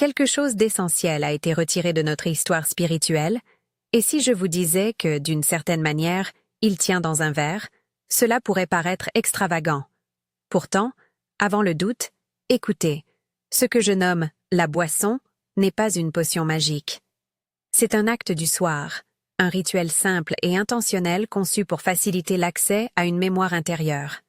quelque chose d'essentiel a été retiré de notre histoire spirituelle, et si je vous disais que, d'une certaine manière, il tient dans un verre, cela pourrait paraître extravagant. Pourtant, avant le doute, écoutez, ce que je nomme la boisson n'est pas une potion magique. C'est un acte du soir, un rituel simple et intentionnel conçu pour faciliter l'accès à une mémoire intérieure.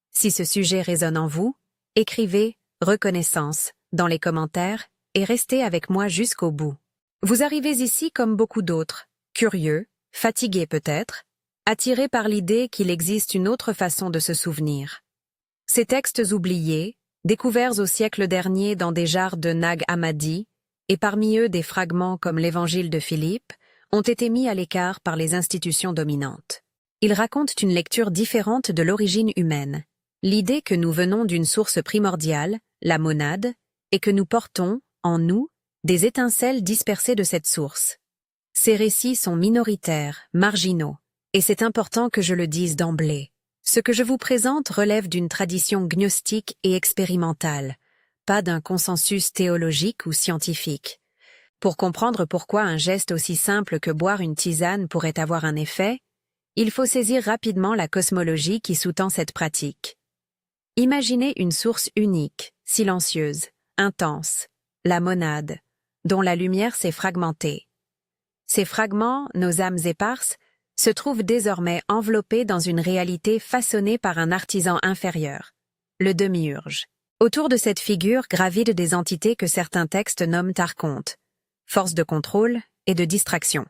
Si ce sujet résonne en vous, écrivez « reconnaissance » dans les commentaires et restez avec moi jusqu'au bout. Vous arrivez ici comme beaucoup d'autres, curieux, fatigués peut-être, attirés par l'idée qu'il existe une autre façon de se souvenir. Ces textes oubliés, découverts au siècle dernier dans des jarres de Nag Hammadi, et parmi eux des fragments comme l'Évangile de Philippe, ont été mis à l'écart par les institutions dominantes. Ils racontent une lecture différente de l'origine humaine, l'idée que nous venons d'une source primordiale, la monade, et que nous portons, en nous, des étincelles dispersées de cette source. Ces récits sont minoritaires, marginaux, et c'est important que je le dise d'emblée. Ce que je vous présente relève d'une tradition gnostique et expérimentale, pas d'un consensus théologique ou scientifique. Pour comprendre pourquoi un geste aussi simple que boire une tisane pourrait avoir un effet, il faut saisir rapidement la cosmologie qui sous-tend cette pratique. Imaginez une source unique, silencieuse, intense, la monade, dont la lumière s'est fragmentée. Ces fragments, nos âmes éparses, se trouvent désormais enveloppés dans une réalité façonnée par un artisan inférieur, le démiurge. Autour de cette figure gravitent des entités que certains textes nomment archontes, force de contrôle et de distraction.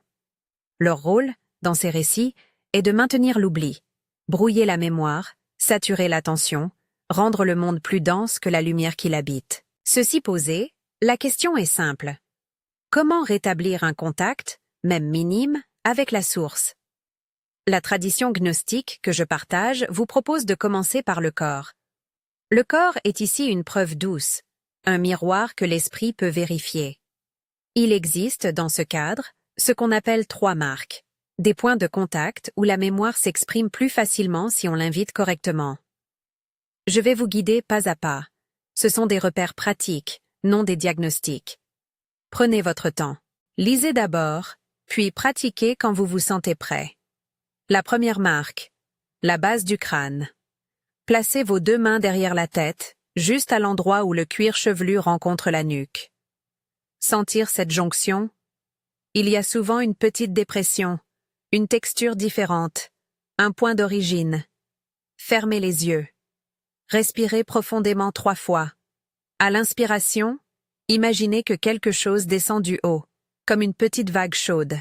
Leur rôle, dans ces récits, est de maintenir l'oubli, brouiller la mémoire, saturer l'attention, rendre le monde plus dense que la lumière qui l'habite. Ceci posé, la question est simple. Comment rétablir un contact, même minime, avec la source? La tradition gnostique que je partage vous propose de commencer par le corps. Le corps est ici une preuve douce, un miroir que l'esprit peut vérifier. Il existe, dans ce cadre, ce qu'on appelle 3 marques, des points de contact où la mémoire s'exprime plus facilement si on l'invite correctement. Je vais vous guider pas à pas. Ce sont des repères pratiques, non des diagnostics. Prenez votre temps. Lisez d'abord, puis pratiquez quand vous vous sentez prêt. La première marque, la base du crâne. Placez vos 2 mains derrière la tête, juste à l'endroit où le cuir chevelu rencontre la nuque. Sentir cette jonction? Il y a souvent une petite dépression, une texture différente, un point d'origine. Fermez les yeux. Respirez profondément 3 fois. À l'inspiration, imaginez que quelque chose descend du haut, comme une petite vague chaude.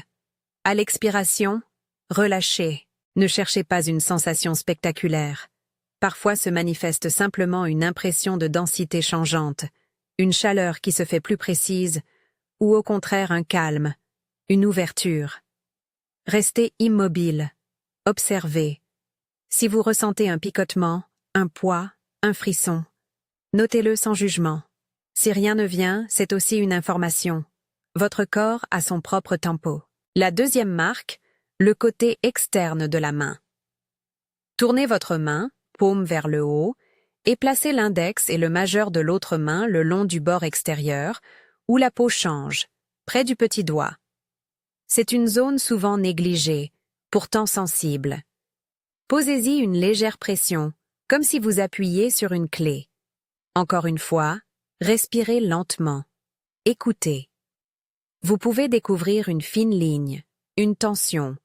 À l'expiration, relâchez. Ne cherchez pas une sensation spectaculaire. Parfois se manifeste simplement une impression de densité changeante, une chaleur qui se fait plus précise, ou au contraire un calme, une ouverture. Restez immobile. Observez. Si vous ressentez un picotement, un poids, un frisson, notez-le sans jugement. Si rien ne vient, c'est aussi une information. Votre corps a son propre tempo. La deuxième marque, le côté externe de la main. Tournez votre main, paume vers le haut, et placez l'index et le majeur de l'autre main le long du bord extérieur, où la peau change, près du petit doigt. C'est une zone souvent négligée, pourtant sensible. Posez-y une légère pression, comme si vous appuyiez sur une clé. Encore une fois, respirez lentement. Écoutez. Vous pouvez découvrir une fine ligne, une tension,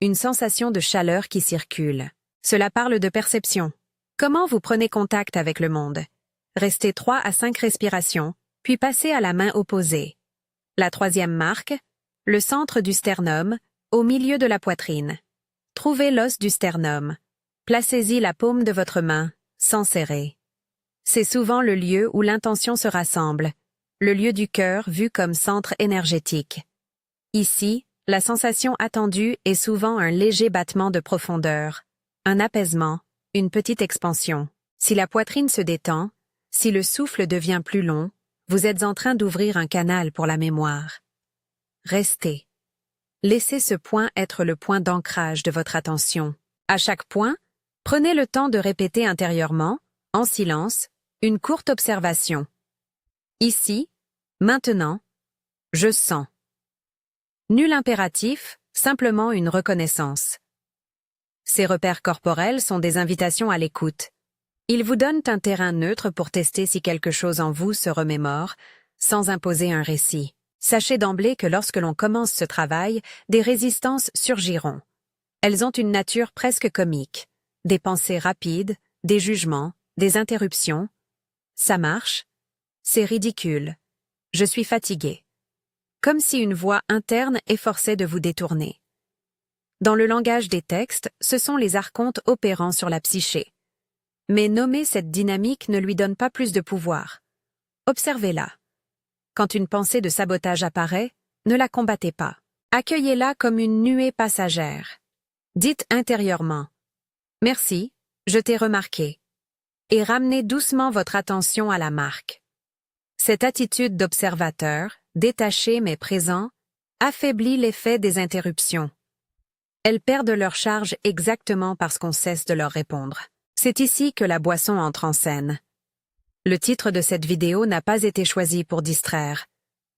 une sensation de chaleur qui circule. Cela parle de perception. Comment vous prenez contact avec le monde? Restez 3 à 5 respirations, puis passez à la main opposée. La troisième marque, le centre du sternum, au milieu de la poitrine. Trouvez l'os du sternum. Placez-y la paume de votre main, sans serrer. C'est souvent le lieu où l'intention se rassemble, le lieu du cœur vu comme centre énergétique. Ici, la sensation attendue est souvent un léger battement de profondeur, un apaisement, une petite expansion. Si la poitrine se détend, si le souffle devient plus long, vous êtes en train d'ouvrir un canal pour la mémoire. Restez. Laissez ce point être le point d'ancrage de votre attention. À chaque point, prenez le temps de répéter intérieurement, en silence, une courte observation. Ici, Maintenant, je sens. Nul impératif, simplement une reconnaissance. Ces repères corporels sont des invitations à l'écoute. Ils vous donnent un terrain neutre pour tester si quelque chose en vous se remémore, sans imposer un récit. Sachez d'emblée que lorsque l'on commence ce travail, des résistances surgiront. Elles ont une nature presque comique. Des pensées rapides, des jugements, des interruptions. Ça marche? C'est ridicule. Je suis fatigué. Comme si une voix interne efforçait de vous détourner. Dans le langage des textes, ce sont les archontes opérant sur la psyché. Mais nommer cette dynamique ne lui donne pas plus de pouvoir. Observez-la. Quand une pensée de sabotage apparaît, ne la combattez pas. Accueillez-la comme une nuée passagère. Dites intérieurement « Merci, je t'ai remarqué » et ramenez doucement votre attention à la marque. Cette attitude d'observateur, détaché mais présent, affaiblit l'effet des interruptions. Elles perdent leur charge exactement parce qu'on cesse de leur répondre. C'est ici que la boisson entre en scène. Le titre de cette vidéo n'a pas été choisi pour distraire.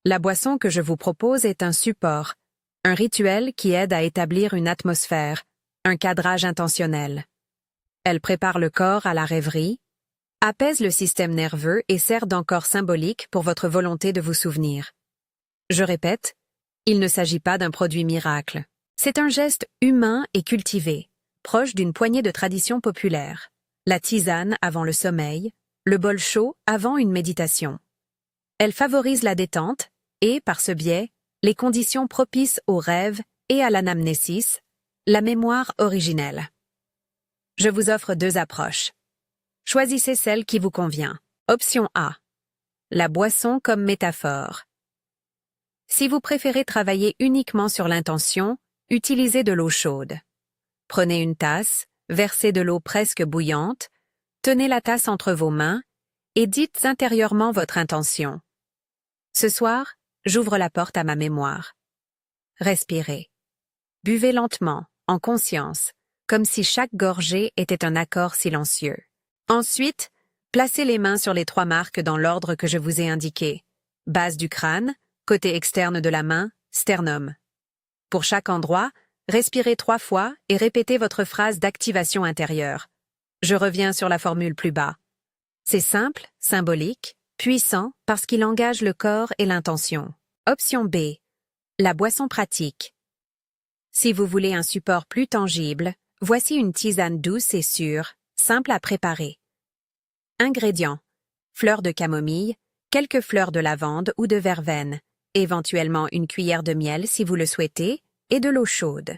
La boisson que je vous propose est un support, un rituel qui aide à établir une atmosphère, un cadrage intentionnel. Elle prépare le corps à la rêverie, apaise le système nerveux et sert d'encor symbolique pour votre volonté de vous souvenir. Je répète, il ne s'agit pas d'un produit miracle. C'est un geste humain et cultivé, proche d'une poignée de traditions populaires. La tisane avant le sommeil, le bol chaud avant une méditation. Elle favorise la détente et, par ce biais, les conditions propices aux rêves et à l'anamnésis, la mémoire originelle. Je vous offre 2 approches. Choisissez celle qui vous convient. Option A. La boisson comme métaphore. Si vous préférez travailler uniquement sur l'intention, utilisez de l'eau chaude. Prenez une tasse, versez de l'eau presque bouillante, tenez la tasse entre vos mains et dites intérieurement votre intention. Ce soir, j'ouvre la porte à ma mémoire. Respirez. Buvez lentement, en conscience, comme si chaque gorgée était un accord silencieux. Ensuite, placez les mains sur les 3 marques dans l'ordre que je vous ai indiqué. Base du crâne, côté externe de la main, sternum. Pour chaque endroit, respirez 3 fois et répétez votre phrase d'activation intérieure. Je reviens sur la formule plus bas. C'est simple, symbolique, puissant parce qu'il engage le corps et l'intention. Option B. La boisson pratique. Si vous voulez un support plus tangible, voici une tisane douce et sûre, simple à préparer. Ingrédients. Fleurs de camomille, quelques fleurs de lavande ou de verveine, éventuellement une cuillère de miel si vous le souhaitez, et de l'eau chaude.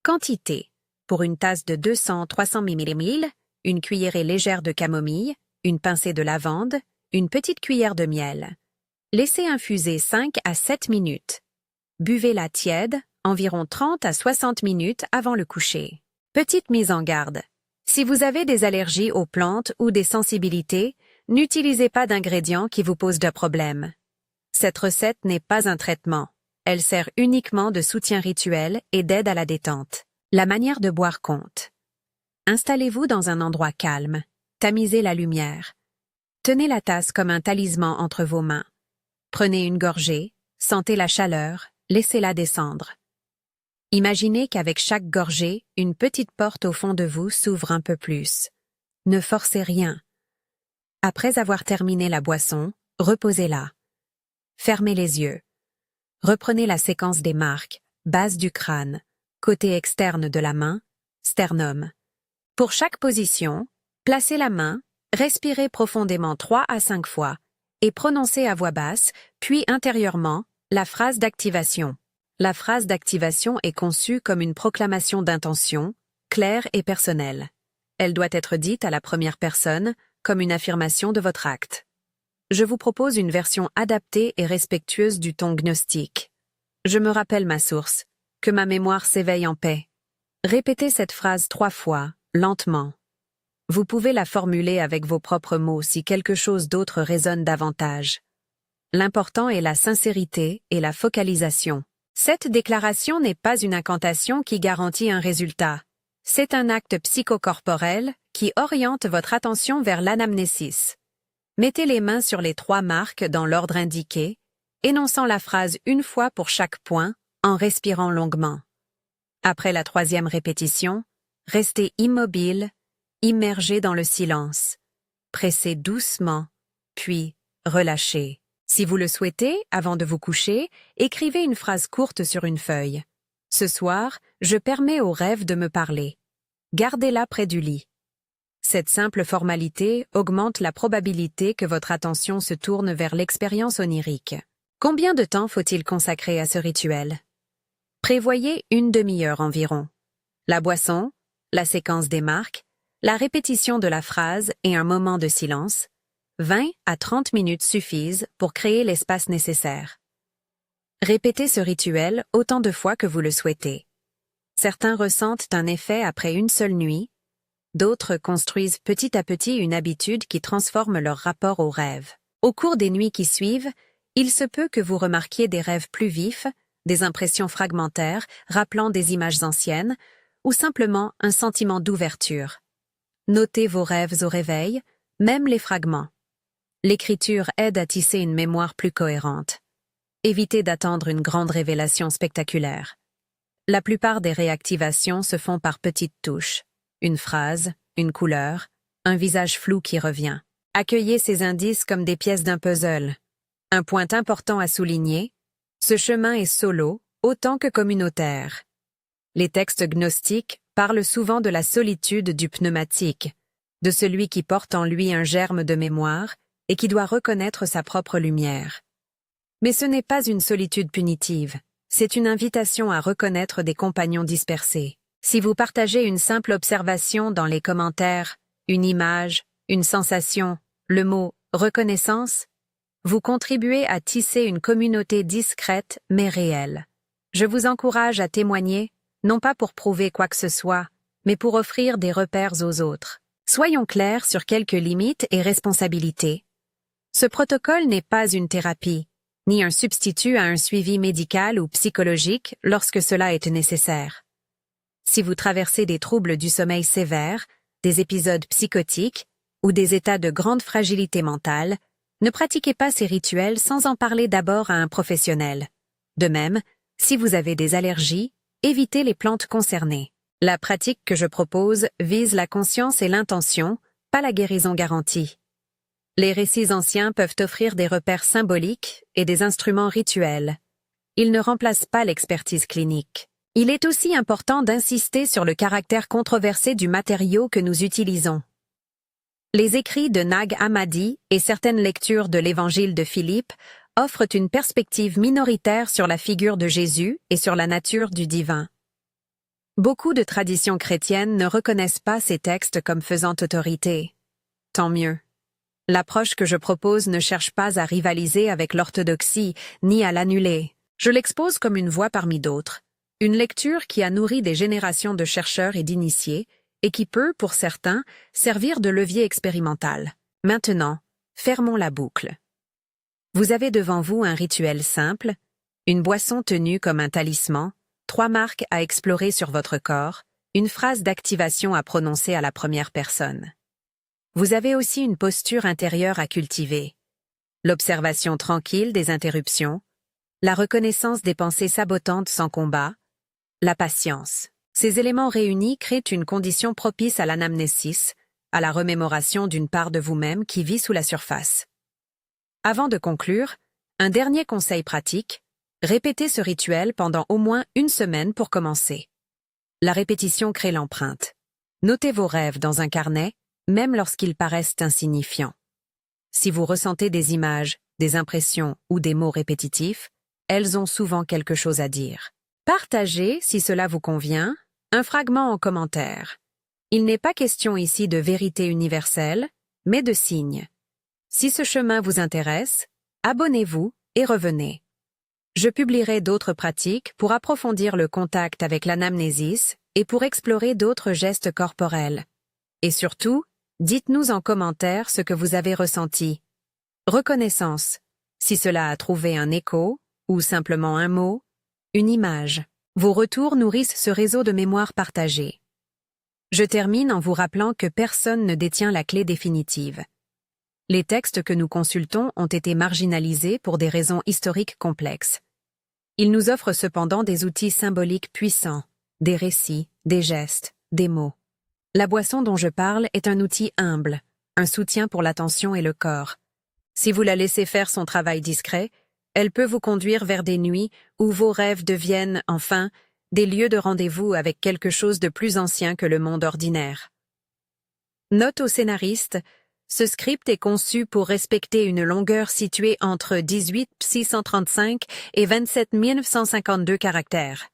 Quantité. Pour une tasse de 200-300 ml, une cuillerée légère de camomille, une pincée de lavande, une petite cuillère de miel. Laissez infuser 5 à 7 minutes. Buvez-la tiède, environ 30 à 60 minutes avant le coucher. Petite mise en garde. Si vous avez des allergies aux plantes ou des sensibilités, n'utilisez pas d'ingrédients qui vous posent de problèmes. Cette recette n'est pas un traitement. Elle sert uniquement de soutien rituel et d'aide à la détente. La manière de boire compte. Installez-vous dans un endroit calme. Tamisez la lumière. Tenez la tasse comme un talisman entre vos mains. Prenez une gorgée, sentez la chaleur, laissez-la descendre. Imaginez qu'avec chaque gorgée, une petite porte au fond de vous s'ouvre un peu plus. Ne forcez rien. Après avoir terminé la boisson, reposez-la. Fermez les yeux. Reprenez la séquence des marques, base du crâne, côté externe de la main, sternum. Pour chaque position, placez la main, respirez profondément 3 à 5 fois et prononcez à voix basse, puis intérieurement, la phrase d'activation. La phrase d'activation est conçue comme une proclamation d'intention, claire et personnelle. Elle doit être dite à la première personne, comme une affirmation de votre acte. Je vous propose une version adaptée et respectueuse du ton gnostique. Je me rappelle ma source, que ma mémoire s'éveille en paix. Répétez cette phrase 3 fois, lentement. Vous pouvez la formuler avec vos propres mots si quelque chose d'autre résonne davantage. L'important est la sincérité et la focalisation. Cette déclaration n'est pas une incantation qui garantit un résultat. C'est un acte psychocorporel qui oriente votre attention vers l'anamnésis. Mettez les mains sur les 3 marques dans l'ordre indiqué énonçant la phrase une fois pour chaque point, en respirant longuement. Après la 3e répétition, restez immobile, immergé dans le silence. Pressez doucement, puis relâchez. Si vous le souhaitez, avant de vous coucher, écrivez une phrase courte sur une feuille. Ce soir, je permets au rêve de me parler. Gardez-la près du lit. Cette simple formalité augmente la probabilité que votre attention se tourne vers l'expérience onirique. Combien de temps faut-il consacrer à ce rituel? Prévoyez une demi-heure environ. La boisson, la séquence des marques, la répétition de la phrase et un moment de silence, 20 à 30 minutes suffisent pour créer l'espace nécessaire. Répétez ce rituel autant de fois que vous le souhaitez. Certains ressentent un effet après une seule nuit, d'autres construisent petit à petit une habitude qui transforme leur rapport au rêve. Au cours des nuits qui suivent, il se peut que vous remarquiez des rêves plus vifs, des impressions fragmentaires rappelant des images anciennes, ou simplement un sentiment d'ouverture. Notez vos rêves au réveil, même les fragments. L'écriture aide à tisser une mémoire plus cohérente. Évitez d'attendre une grande révélation spectaculaire. La plupart des réactivations se font par petites touches. Une phrase, une couleur, un visage flou qui revient. Accueillez ces indices comme des pièces d'un puzzle. Un point important à souligner, ce chemin est solo autant que communautaire. Les textes gnostiques parlent souvent de la solitude du pneumatique, de celui qui porte en lui un germe de mémoire et qui doit reconnaître sa propre lumière. Mais ce n'est pas une solitude punitive, c'est une invitation à reconnaître des compagnons dispersés. Si vous partagez une simple observation dans les commentaires, une image, une sensation, le mot « reconnaissance », vous contribuez à tisser une communauté discrète mais réelle. Je vous encourage à témoigner, non pas pour prouver quoi que ce soit, mais pour offrir des repères aux autres. Soyons clairs sur quelques limites et responsabilités. Ce protocole n'est pas une thérapie, ni un substitut à un suivi médical ou psychologique lorsque cela est nécessaire. Si vous traversez des troubles du sommeil sévères, des épisodes psychotiques ou des états de grande fragilité mentale, ne pratiquez pas ces rituels sans en parler d'abord à un professionnel. De même, si vous avez des allergies, évitez les plantes concernées. La pratique que je propose vise la conscience et l'intention, pas la guérison garantie. Les récits anciens peuvent offrir des repères symboliques et des instruments rituels. Ils ne remplacent pas l'expertise clinique. Il est aussi important d'insister sur le caractère controversé du matériau que nous utilisons. Les écrits de Nag Hammadi et certaines lectures de l'Évangile de Philippe offrent une perspective minoritaire sur la figure de Jésus et sur la nature du divin. Beaucoup de traditions chrétiennes ne reconnaissent pas ces textes comme faisant autorité. Tant mieux. L'approche que je propose ne cherche pas à rivaliser avec l'orthodoxie, ni à l'annuler. Je l'expose comme une voie parmi d'autres. Une lecture qui a nourri des générations de chercheurs et d'initiés, et qui peut, pour certains, servir de levier expérimental. Maintenant, fermons la boucle. Vous avez devant vous un rituel simple, une boisson tenue comme un talisman, 3 marques à explorer sur votre corps, une phrase d'activation à prononcer à la première personne. Vous avez aussi une posture intérieure à cultiver. L'observation tranquille des interruptions, la reconnaissance des pensées sabotantes sans combat, la patience. Ces éléments réunis créent une condition propice à l'anamnésis, à la remémoration d'une part de vous-même qui vit sous la surface. Avant de conclure, un dernier conseil pratique, répétez ce rituel pendant au moins 1 semaine pour commencer. La répétition crée l'empreinte. Notez vos rêves dans un carnet, même lorsqu'ils paraissent insignifiants. Si vous ressentez des images, des impressions ou des mots répétitifs, elles ont souvent quelque chose à dire. Partagez, si cela vous convient, un fragment en commentaire. Il n'est pas question ici de vérité universelle, mais de signes. Si ce chemin vous intéresse, abonnez-vous et revenez. Je publierai d'autres pratiques pour approfondir le contact avec l'anamnésis et pour explorer d'autres gestes corporels. Et surtout, dites-nous en commentaire ce que vous avez ressenti. Reconnaissance, si cela a trouvé un écho, ou simplement un mot, une image. Vos retours nourrissent ce réseau de mémoire partagée. Je termine en vous rappelant que personne ne détient la clé définitive. Les textes que nous consultons ont été marginalisés pour des raisons historiques complexes. Ils nous offrent cependant des outils symboliques puissants, des récits, des gestes, des mots. La boisson dont je parle est un outil humble, un soutien pour l'attention et le corps. Si vous la laissez faire son travail discret, elle peut vous conduire vers des nuits où vos rêves deviennent, enfin, des lieux de rendez-vous avec quelque chose de plus ancien que le monde ordinaire. Note au scénariste, ce script est conçu pour respecter une longueur située entre 18 635 et 27 952 caractères.